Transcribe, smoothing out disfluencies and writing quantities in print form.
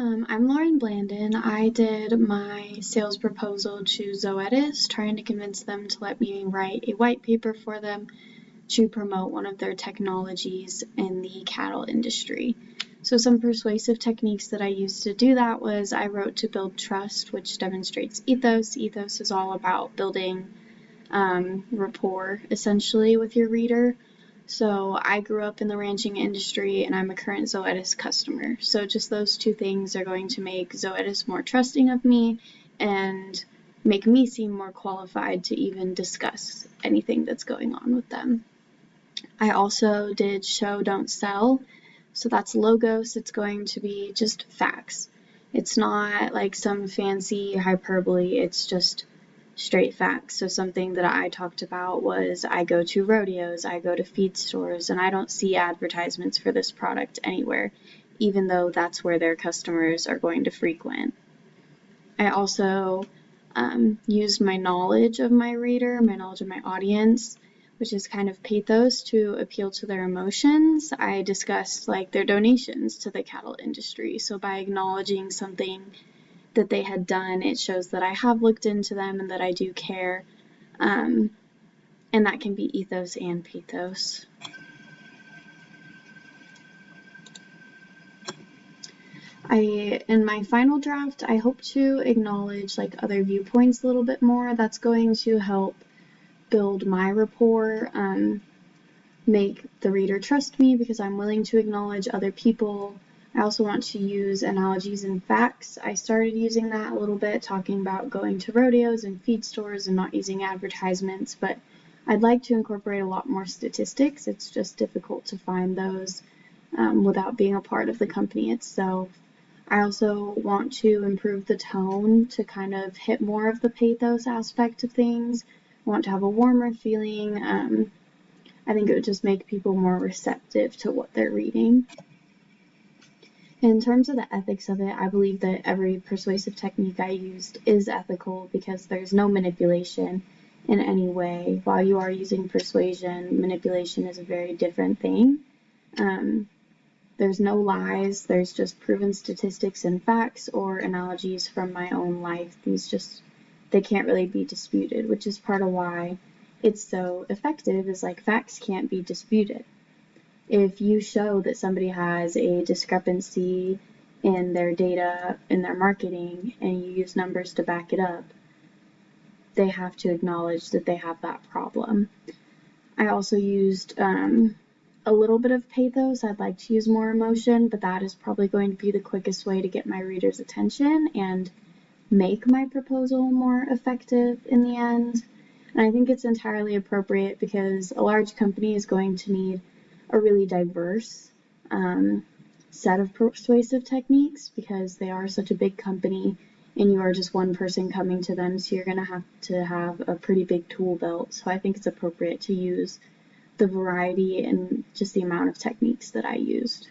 I'm Lauren Blandon. I did my sales proposal to Zoetis, trying to convince them to let me write a white paper for them to promote one of their technologies in the cattle industry. So some persuasive techniques that I used to do that was I wrote to build trust, which demonstrates ethos. Ethos is all about building rapport, essentially, with your reader. So I grew up in the ranching industry and I'm a current Zoetis customer. So just those two things are going to make Zoetis more trusting of me and make me seem more qualified to even discuss anything that's going on with them. I also did show, don't sell. So that's logos. It's going to be just facts. It's not like some fancy hyperbole. It's just straight facts. So something that I talked about was I go to rodeos, I go to feed stores, and I don't see advertisements for this product anywhere, even though that's where their customers are going to frequent. I also used my knowledge of my reader, my knowledge of my audience, which is kind of pathos, to appeal to their emotions. I discussed like their donations to the cattle industry. So by acknowledging something that they had done, it shows that I have looked into them and that I do care. And that can be ethos and pathos. In my final draft, I hope to acknowledge like other viewpoints a little bit more. That's going to help build my rapport, make the reader trust me because I'm willing to acknowledge other people. I also want to use analogies and facts. I started using that a little bit, talking about going to rodeos and feed stores and not using advertisements, but I'd like to incorporate a lot more statistics. It's just difficult to find those without being a part of the company itself. I also want to improve the tone to kind of hit more of the pathos aspect of things. I want to have a warmer feeling. I think it would just make people more receptive to what they're reading. In terms of the ethics of it, I believe that every persuasive technique I used is ethical because there's no manipulation in any way. While you are using persuasion, manipulation is a very different thing. There's no lies, there's just proven statistics and facts or analogies from my own life. They can't really be disputed, which is part of why it's so effective, is like facts can't be disputed. If you show that somebody has a discrepancy in their data, in their marketing, and you use numbers to back it up, they have to acknowledge that they have that problem. I also used a little bit of pathos. I'd like to use more emotion, but that is probably going to be the quickest way to get my reader's attention and make my proposal more effective in the end. And I think it's entirely appropriate because a large company is going to need a really diverse set of persuasive techniques because they are such a big company and you are just one person coming to them, so you're going to have a pretty big tool belt. So I think it's appropriate to use the variety and just the amount of techniques that I used.